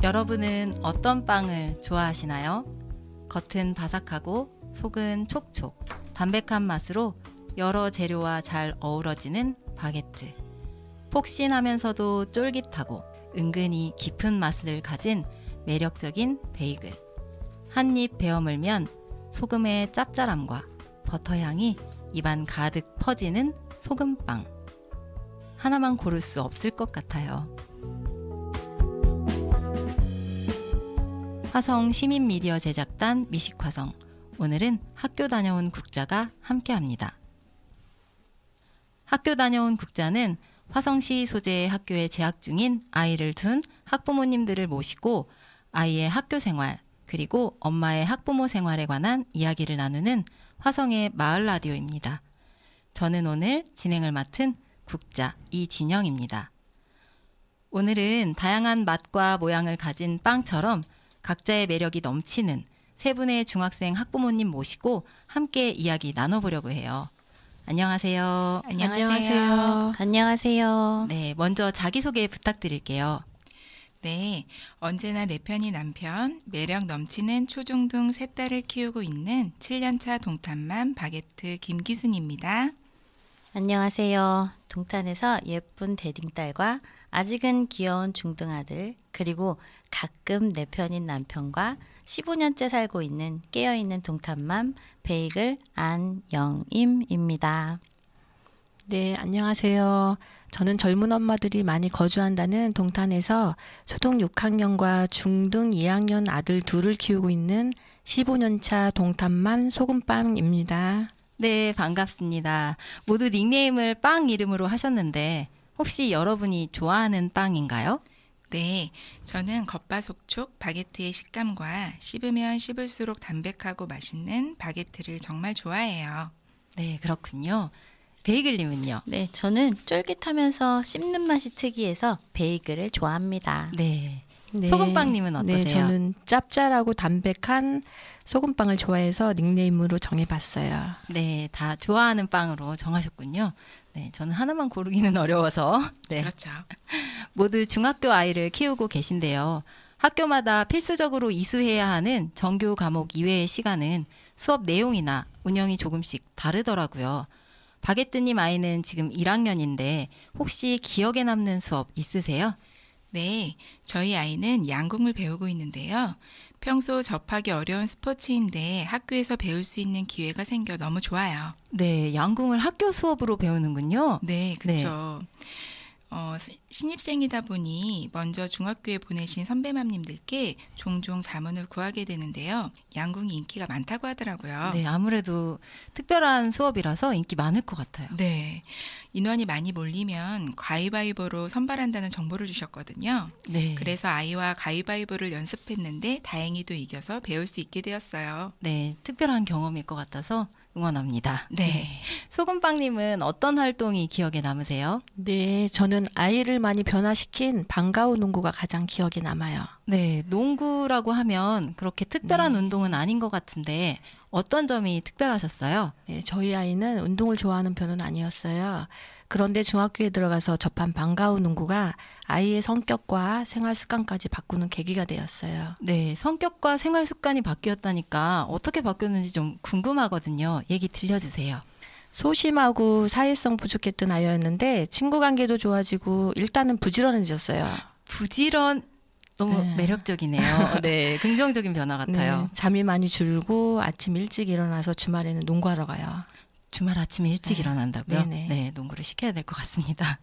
여러분은 어떤 빵을 좋아하시나요? 겉은 바삭하고 속은 촉촉, 담백한 맛으로 여러 재료와 잘 어우러지는 바게트. 폭신하면서도 쫄깃하고 은근히 깊은 맛을 가진 매력적인 베이글. 한 입 베어 물면 소금의 짭짤함과 버터향이 입안 가득 퍼지는 소금빵. 하나만 고를 수 없을 것 같아요. 화성 시민미디어 제작단 미식화성. 오늘은 학교 다녀온 국자가 함께합니다. 학교 다녀온 국자는 화성시 소재의 학교에 재학 중인 아이를 둔 학부모님들을 모시고 아이의 학교 생활 그리고 엄마의 학부모 생활에 관한 이야기를 나누는 화성의 마을 라디오입니다. 저는 오늘 진행을 맡은 국자 이진영입니다. 오늘은 다양한 맛과 모양을 가진 빵처럼 각자의 매력이 넘치는 세 분의 중학생 학부모님 모시고 함께 이야기 나눠보려고 해요. 안녕하세요. 안녕하세요. 안녕하세요. 네, 먼저 자기소개 부탁드릴게요. 네, 언제나 내 편이 남편, 매력 넘치는 초중등 세 딸을 키우고 있는 7년차 동탄맘 바게트 김기순입니다. 안녕하세요. 동탄에서 예쁜 대딩딸과 아직은 귀여운 중등아들, 그리고 가끔 내 편인 남편과 15년째 살고 있는 깨어있는 동탄맘 베이글 안영임입니다. 네, 안녕하세요. 저는 젊은 엄마들이 많이 거주한다는 동탄에서 초등 6학년과 중등 2학년 아들 둘을 키우고 있는 15년차 동탄맘 소금빵입니다. 네, 반갑습니다. 모두 닉네임을 빵 이름으로 하셨는데 혹시 여러분이 좋아하는 빵인가요? 네, 저는 겉바속촉 바게트의 식감과 씹으면 씹을수록 담백하고 맛있는 바게트를 정말 좋아해요. 네, 그렇군요. 베이글님은요? 네, 저는 쫄깃하면서 씹는 맛이 특이해서 베이글을 좋아합니다. 네. 네. 소금빵님은 어떠세요? 네, 저는 짭짤하고 담백한 소금빵을 좋아해서 닉네임으로 정해봤어요. 네, 다 좋아하는 빵으로 정하셨군요. 네, 저는 하나만 고르기는 어려워서. 네. 그렇죠. 모두 중학교 아이를 키우고 계신데요. 학교마다 필수적으로 이수해야 하는 정규 과목 이외의 시간은 수업 내용이나 운영이 조금씩 다르더라고요. 바게트님 아이는 지금 1학년인데 혹시 기억에 남는 수업 있으세요? 네, 저희 아이는 양궁을 배우고 있는데요. 평소 접하기 어려운 스포츠인데 학교에서 배울 수 있는 기회가 생겨 너무 좋아요. 네, 양궁을 학교 수업으로 배우는군요. 네, 그렇죠. 신입생이다 보니 먼저 중학교에 보내신 선배맘님들께 종종 자문을 구하게 되는데요. 양궁이 인기가 많다고 하더라고요. 네, 아무래도 특별한 수업이라서 인기 많을 것 같아요. 네, 인원이 많이 몰리면 가위바위보로 선발한다는 정보를 주셨거든요. 네. 그래서 아이와 가위바위보를 연습했는데 다행히도 이겨서 배울 수 있게 되었어요. 네, 특별한 경험일 것 같아서 응원합니다. 네. 소금빵님은 어떤 활동이 기억에 남으세요? 네, 저는 아이를 많이 변화시킨 방과후 농구가 가장 기억에 남아요. 네, 농구라고 하면 그렇게 특별한 네. 운동은 아닌 것 같은데 어떤 점이 특별하셨어요? 네, 저희 아이는 운동을 좋아하는 편은 아니었어요. 그런데 중학교에 들어가서 접한 방과후 농구가 아이의 성격과 생활 습관까지 바꾸는 계기가 되었어요. 네, 성격과 생활 습관이 바뀌었다니까 어떻게 바뀌었는지 좀 궁금하거든요. 얘기 들려주세요. 소심하고 사회성 부족했던 아이였는데 친구 관계도 좋아지고 일단은 부지런해졌어요. 부지런 너무 네. 매력적이네요. 네, 긍정적인 변화 같아요. 네, 잠이 많이 줄고 아침 일찍 일어나서 주말에는 농구하러 가요. 주말 아침에 일찍 네. 일어난다고요? 네네. 네, 농구를 시켜야 될 것 같습니다.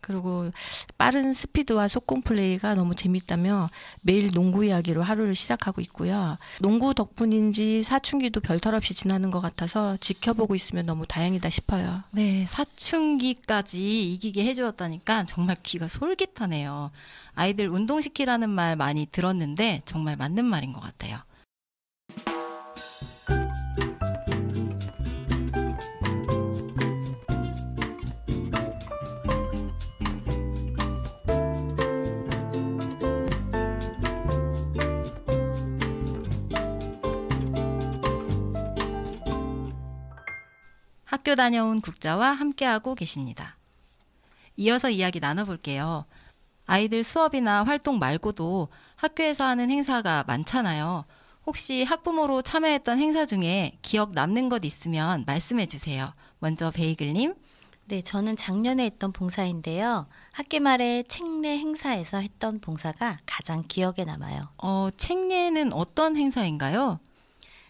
그리고 빠른 스피드와 속공 플레이가 너무 재밌다며 매일 농구 이야기로 하루를 시작하고 있고요. 농구 덕분인지 사춘기도 별탈 없이 지나는 것 같아서 지켜보고 있으면 너무 다행이다 싶어요. 네, 사춘기까지 이기게 해주었다니까 정말 귀가 솔깃하네요. 아이들 운동시키라는 말 많이 들었는데 정말 맞는 말인 것 같아요. 학교 다녀온 국자와 함께하고 계십니다. 이어서 이야기 나눠볼게요. 아이들 수업이나 활동 말고도 학교에서 하는 행사가 많잖아요. 혹시 학부모로 참여했던 행사 중에 기억 남는 것 있으면 말씀해 주세요. 먼저 베이글님. 네, 저는 작년에 했던 봉사인데요. 학기 말에 책례 행사에서 했던 봉사가 가장 기억에 남아요. 책례는 어떤 행사인가요?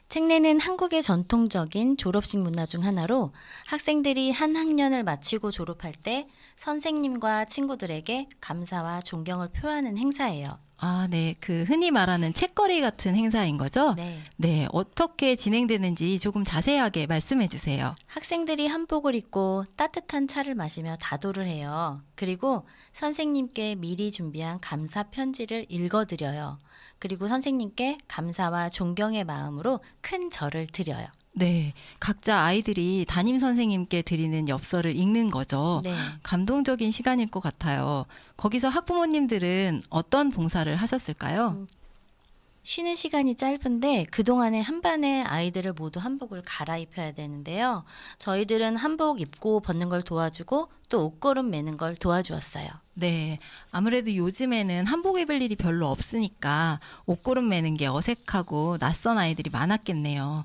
책례는 한국의 전통적인 졸업식 문화 중 하나로 학생들이 한 학년을 마치고 졸업할 때 선생님과 친구들에게 감사와 존경을 표하는 행사예요. 아, 네. 그 흔히 말하는 책거리 같은 행사인 거죠? 네. 네. 어떻게 진행되는지 조금 자세하게 말씀해 주세요. 학생들이 한복을 입고 따뜻한 차를 마시며 다도를 해요. 그리고 선생님께 미리 준비한 감사 편지를 읽어드려요. 그리고 선생님께 감사와 존경의 마음으로 큰 절을 드려요. 네. 각자 아이들이 담임 선생님께 드리는 엽서를 읽는 거죠. 네. 감동적인 시간일 것 같아요. 거기서 학부모님들은 어떤 봉사를 하셨을까요? 쉬는 시간이 짧은데 그동안에 한 반의 아이들을 모두 한복을 갈아입혀야 되는데요. 저희들은 한복 입고 벗는 걸 도와주고 또 옷걸음 매는 걸 도와주었어요. 네. 아무래도 요즘에는 한복 입을 일이 별로 없으니까 옷걸음 매는 게 어색하고 낯선 아이들이 많았겠네요.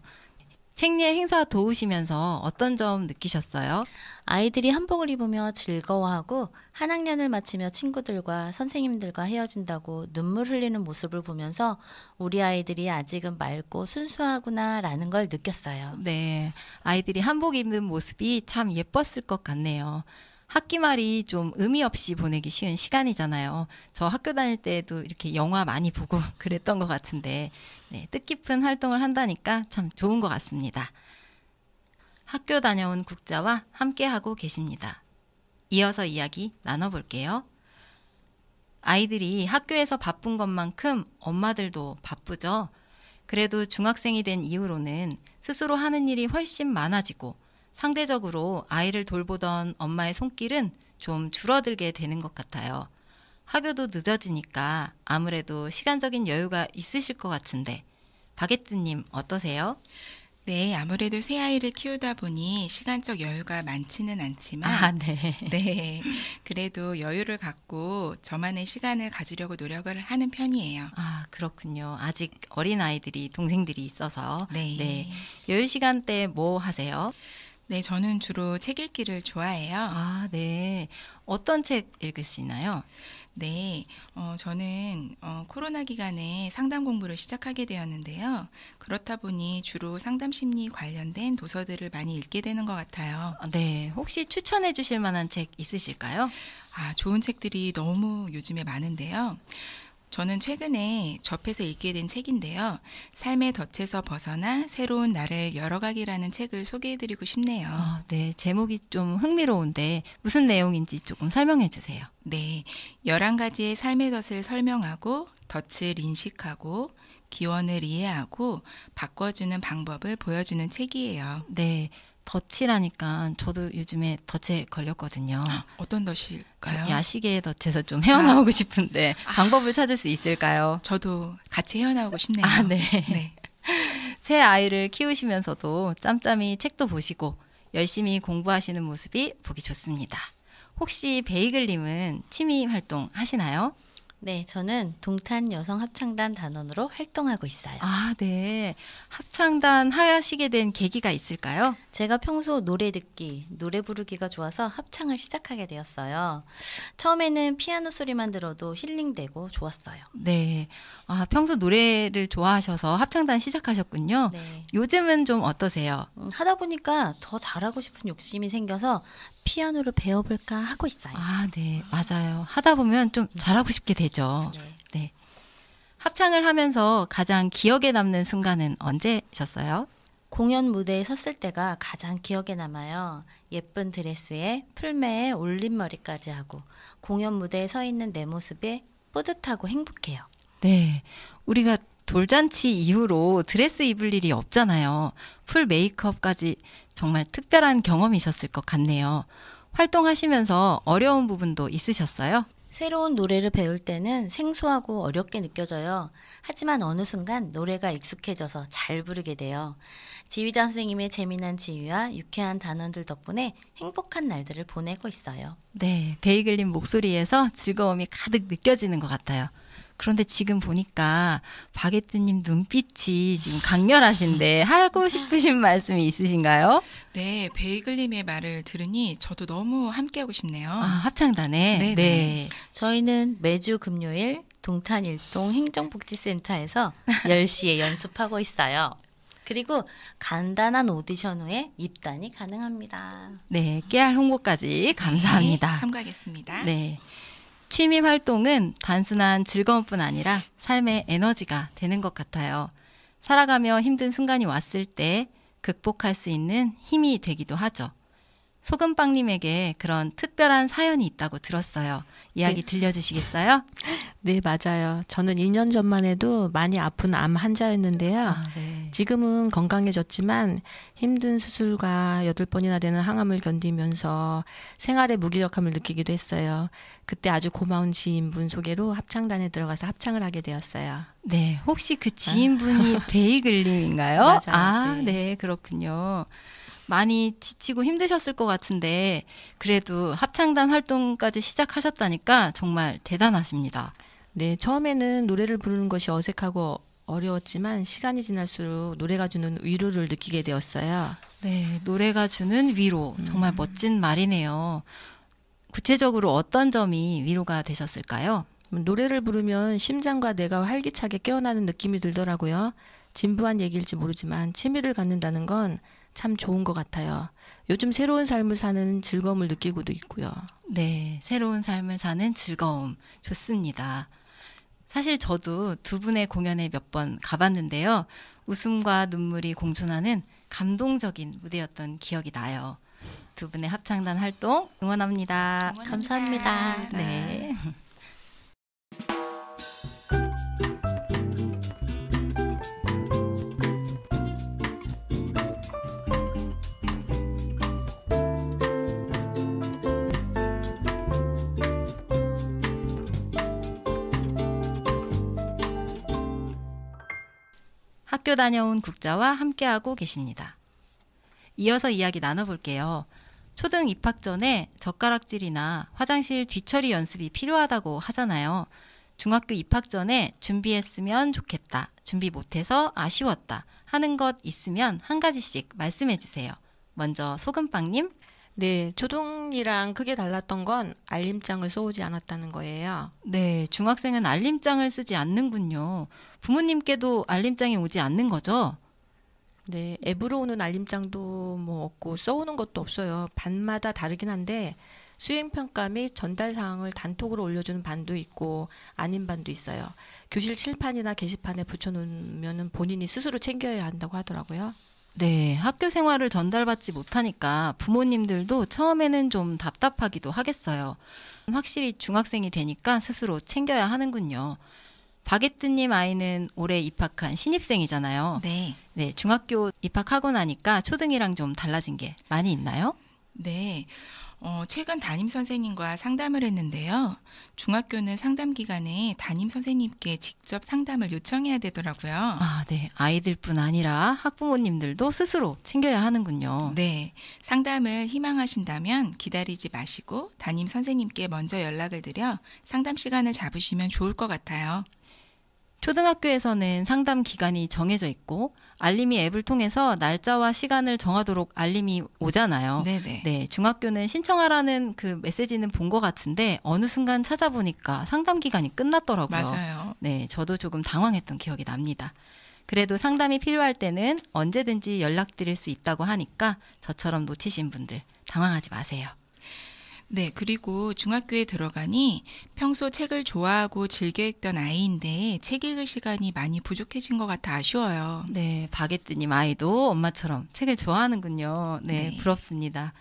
책례 행사 도우시면서 어떤 점 느끼셨어요? 아이들이 한복을 입으며 즐거워하고 한 학년을 마치며 친구들과 선생님들과 헤어진다고 눈물 흘리는 모습을 보면서 우리 아이들이 아직은 맑고 순수하구나라는 걸 느꼈어요. 네. 아이들이 한복 입는 모습이 참 예뻤을 것 같네요. 학기 말이 좀 의미 없이 보내기 쉬운 시간이잖아요. 저 학교 다닐 때도 이렇게 영화 많이 보고 그랬던 것 같은데 네, 뜻깊은 활동을 한다니까 참 좋은 것 같습니다. 학교 다녀온 국자와 함께하고 계십니다. 이어서 이야기 나눠볼게요. 아이들이 학교에서 바쁜 것만큼 엄마들도 바쁘죠. 그래도 중학생이 된 이후로는 스스로 하는 일이 훨씬 많아지고 상대적으로 아이를 돌보던 엄마의 손길은 좀 줄어들게 되는 것 같아요. 학교도 늦어지니까 아무래도 시간적인 여유가 있으실 것 같은데 바게트님 어떠세요? 네, 아무래도 새 아이를 키우다 보니 시간적 여유가 많지는 않지만 아, 네. 네, 그래도 여유를 갖고 저만의 시간을 가지려고 노력을 하는 편이에요. 아, 그렇군요. 아직 어린 아이들이 동생들이 있어서 네. 여유 시간 때 뭐 하세요? 네, 저는 주로 책 읽기를 좋아해요. 아, 네. 어떤 책 읽으시나요? 네, 저는 코로나 기간에 상담 공부를 시작하게 되었는데요. 그렇다 보니 주로 상담 심리 관련된 도서들을 많이 읽게 되는 것 같아요. 아, 네. 혹시 추천해 주실 만한 책 있으실까요? 아, 좋은 책들이 너무 요즘에 많은데요. 저는 최근에 접해서 읽게 된 책인데요. 삶의 덫에서 벗어나 새로운 나를 열어가기라는 책을 소개해드리고 싶네요. 아, 네. 제목이 좀 흥미로운데 무슨 내용인지 조금 설명해 주세요. 네, 11가지의 삶의 덫을 설명하고 덫을 인식하고 기원을 이해하고 바꿔주는 방법을 보여주는 책이에요. 네. 덫이라니까 저도 요즘에 덫에 걸렸거든요. 어떤 저 덫일까요? 야식의 덫에서 좀 헤어나오고 싶은데 방법을 찾을 수 있을까요? 저도 같이 헤어나오고 싶네요. 아, 네. 네. 새 아이를 키우시면서도 짬짬이 책도 보시고 열심히 공부하시는 모습이 보기 좋습니다. 혹시 베이글님은 취미 활동 하시나요? 네, 저는 동탄 여성 합창단 단원으로 활동하고 있어요. 아, 네. 합창단 하시게 된 계기가 있을까요? 제가 평소 노래 듣기, 노래 부르기가 좋아서 합창을 시작하게 되었어요. 처음에는 피아노 소리만 들어도 힐링되고 좋았어요. 네. 아, 평소 노래를 좋아하셔서 합창단 시작하셨군요. 네. 요즘은 좀 어떠세요? 하다 보니까 더 잘하고 싶은 욕심이 생겨서 피아노를 배워볼까 하고 있어요. 아, 네. 맞아요. 하다 보면 좀 잘하고 싶게 되죠. 네. 네. 합창을 하면서 가장 기억에 남는 순간은 언제셨어요? 공연 무대에 섰을 때가 가장 기억에 남아요. 예쁜 드레스에 풀매에 올림머리까지 하고 공연 무대에 서 있는 내 모습에 뿌듯하고 행복해요. 네. 우리가 돌잔치 이후로 드레스 입을 일이 없잖아요. 풀 메이크업까지 정말 특별한 경험이셨을 것 같네요. 활동하시면서 어려운 부분도 있으셨어요? 새로운 노래를 배울 때는 생소하고 어렵게 느껴져요. 하지만 어느 순간 노래가 익숙해져서 잘 부르게 돼요. 지휘자 선생님의 재미난 지휘와 유쾌한 단원들 덕분에 행복한 날들을 보내고 있어요. 네, 베이글님 목소리에서 즐거움이 가득 느껴지는 것 같아요. 그런데 지금 보니까 바게트님 눈빛이 지금 강렬하신데 하고 싶으신 말씀이 있으신가요? 네, 베이글님의 말을 들으니 저도 너무 함께하고 싶네요. 아, 합창단에? 네네. 네. 저희는 매주 금요일 동탄일동 행정복지센터에서 10시에 연습하고 있어요. 그리고 간단한 오디션 후에 입단이 가능합니다. 네, 깨알 홍보까지 감사합니다. 네, 참고하겠습니다. 네. 취미 활동은 단순한 즐거움뿐 아니라 삶의 에너지가 되는 것 같아요. 살아가며 힘든 순간이 왔을 때 극복할 수 있는 힘이 되기도 하죠. 소금빵님에게 그런 특별한 사연이 있다고 들었어요. 이야기 네. 들려주시겠어요? 네, 맞아요. 저는 2년 전만 해도 많이 아픈 암 환자였는데요. 네. 지금은 건강해졌지만 힘든 수술과 8번이나 되는 항암을 견디면서 생활의 무기력함을 느끼기도 했어요. 그때 아주 고마운 지인분 소개로 합창단에 들어가서 합창을 하게 되었어요. 네, 혹시 그 지인분이 베이글님인가요? 맞아요. 아, 네. 네, 그렇군요. 많이 지치고 힘드셨을 것 같은데 그래도 합창단 활동까지 시작하셨다니까 정말 대단하십니다. 네, 처음에는 노래를 부르는 것이 어색하고 어려웠지만 시간이 지날수록 노래가 주는 위로를 느끼게 되었어요. 네, 노래가 주는 위로. 정말 멋진 말이네요. 구체적으로 어떤 점이 위로가 되셨을까요? 노래를 부르면 심장과 뇌가 활기차게 깨어나는 느낌이 들더라고요. 진부한 얘기일지 모르지만 취미를 갖는다는 건 참 좋은 것 같아요. 요즘 새로운 삶을 사는 즐거움을 느끼고도 있고요. 네, 새로운 삶을 사는 즐거움. 좋습니다. 사실 저도 두 분의 공연에 몇 번 가봤는데요. 웃음과 눈물이 공존하는 감동적인 무대였던 기억이 나요. 두 분의 합창단 활동 응원합니다. 감사합니다. 네. 학교 다녀온 국자와 함께하고 계십니다. 이어서 이야기 나눠볼게요. 초등 입학 전에 젓가락질이나 화장실 뒤처리 연습이 필요하다고 하잖아요. 중학교 입학 전에 준비했으면 좋겠다, 준비 못해서 아쉬웠다 하는 것 있으면 한 가지씩 말씀해 주세요. 먼저 소금빵님. 네, 초등이랑 크게 달랐던 건 알림장을 써오지 않았다는 거예요. 네, 중학생은 알림장을 쓰지 않는군요. 부모님께도 알림장이 오지 않는 거죠? 네, 앱으로 오는 알림장도 뭐 없고 써오는 것도 없어요. 반마다 다르긴 한데 수행평가 및 전달 사항을 단톡으로 올려주는 반도 있고 아닌 반도 있어요. 교실 칠판이나 게시판에 붙여놓으면 본인이 스스로 챙겨야 한다고 하더라고요. 네, 학교 생활을 전달받지 못하니까 부모님들도 처음에는 좀 답답하기도 하겠어요. 확실히 중학생이 되니까 스스로 챙겨야 하는군요. 바게트님 아이는 올해 입학한 신입생이잖아요. 네. 네, 중학교 입학하고 나니까 초등이랑 좀 달라진 게 많이 있나요? 네. 최근 담임 선생님과 상담을 했는데요. 중학교는 상담 기간에 담임 선생님께 직접 상담을 요청해야 되더라고요. 아, 네. 아이들뿐 아니라 학부모님들도 스스로 챙겨야 하는군요. 네. 상담을 희망하신다면 기다리지 마시고 담임 선생님께 먼저 연락을 드려 상담 시간을 잡으시면 좋을 것 같아요. 초등학교에서는 상담 기간이 정해져 있고 알림이 앱을 통해서 날짜와 시간을 정하도록 알림이 오잖아요. 네네. 네, 중학교는 신청하라는 그 메시지는 본 것 같은데 어느 순간 찾아보니까 상담 기간이 끝났더라고요. 맞아요. 네, 저도 조금 당황했던 기억이 납니다. 그래도 상담이 필요할 때는 언제든지 연락드릴 수 있다고 하니까 저처럼 놓치신 분들 당황하지 마세요. 네, 그리고 중학교에 들어가니 평소 책을 좋아하고 즐겨 읽던 아이인데 책 읽을 시간이 많이 부족해진 것 같아 아쉬워요. 네, 바게트님 아이도 엄마처럼 책을 좋아하는군요. 네, 네. 부럽습니다.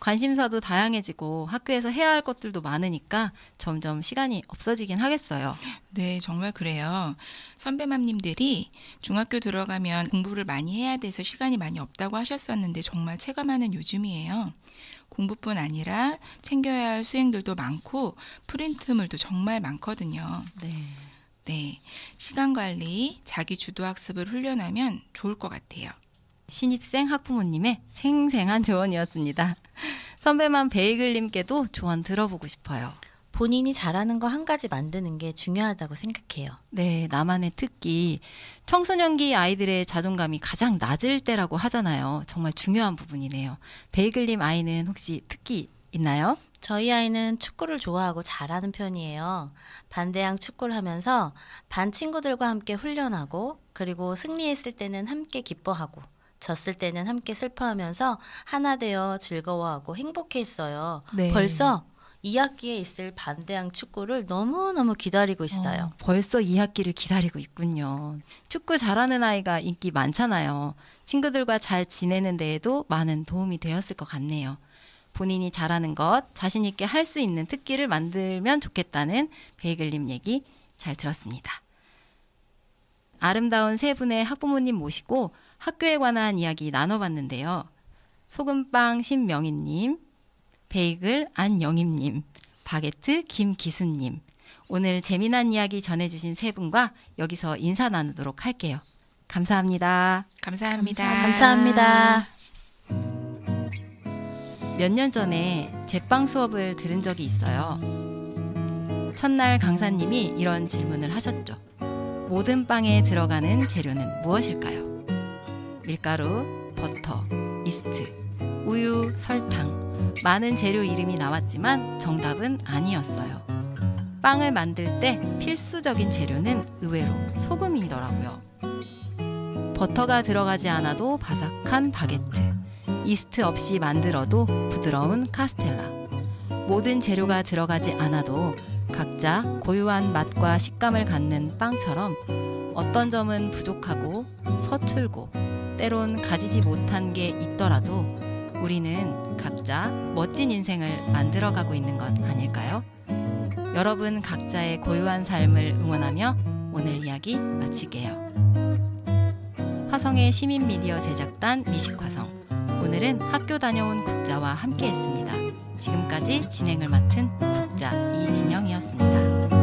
관심사도 다양해지고 학교에서 해야 할 것들도 많으니까 점점 시간이 없어지긴 하겠어요. 네, 정말 그래요. 선배맘님들이 중학교 들어가면 공부를 많이 해야 돼서 시간이 많이 없다고 하셨었는데 정말 체감하는 요즘이에요. 공부뿐 아니라 챙겨야 할 수행들도 많고 프린트물도 정말 많거든요. 네. 네, 시간 관리, 자기 주도 학습을 훈련하면 좋을 것 같아요. 신입생 학부모님의 생생한 조언이었습니다. 선배만 베이글님께도 조언 들어보고 싶어요. 본인이 잘하는 거 한 가지 만드는 게 중요하다고 생각해요. 네, 나만의 특기. 청소년기 아이들의 자존감이 가장 낮을 때라고 하잖아요. 정말 중요한 부분이네요. 베이글님 아이는 혹시 특기 있나요? 저희 아이는 축구를 좋아하고 잘하는 편이에요. 반대항 축구를 하면서 반 친구들과 함께 훈련하고 그리고 승리했을 때는 함께 기뻐하고 졌을 때는 함께 슬퍼하면서 하나 되어 즐거워하고 행복해했어요. 네. 벌써 2학기에 있을 반대항 축구를 너무너무 기다리고 있어요. 벌써 2학기를 기다리고 있군요. 축구 잘하는 아이가 인기 많잖아요. 친구들과 잘 지내는 데에도 많은 도움이 되었을 것 같네요. 본인이 잘하는 것, 자신 있게 할 수 있는 특기를 만들면 좋겠다는 베이글님 얘기 잘 들었습니다. 아름다운 세 분의 학부모님 모시고 학교에 관한 이야기 나눠봤는데요. 소금빵 신명희님, 베이글 안영임님, 바게트 김기수님, 오늘 재미난 이야기 전해주신 세 분과 여기서 인사 나누도록 할게요. 감사합니다. 감사합니다. 감사합니다. 몇 년 전에 제빵 수업을 들은 적이 있어요. 첫날 강사님이 이런 질문을 하셨죠. 모든 빵에 들어가는 재료는 무엇일까요? 밀가루, 버터, 이스트, 우유, 설탕, 많은 재료 이름이 나왔지만 정답은 아니었어요. 빵을 만들 때 필수적인 재료는 의외로 소금이더라고요. 버터가 들어가지 않아도 바삭한 바게트, 이스트 없이 만들어도 부드러운 카스텔라, 모든 재료가 들어가지 않아도 각자 고유한 맛과 식감을 갖는 빵처럼 어떤 점은 부족하고 서툴고 때론 가지지 못한 게 있더라도 우리는 각자 멋진 인생을 만들어가고 있는 것 아닐까요? 여러분 각자의 고유한 삶을 응원하며 오늘 이야기 마칠게요. 화성의 시민미디어 제작단 미식화성, 오늘은 학교 다녀온 국자와 함께했습니다. 지금까지 진행을 맡은 국자 이진영이었습니다.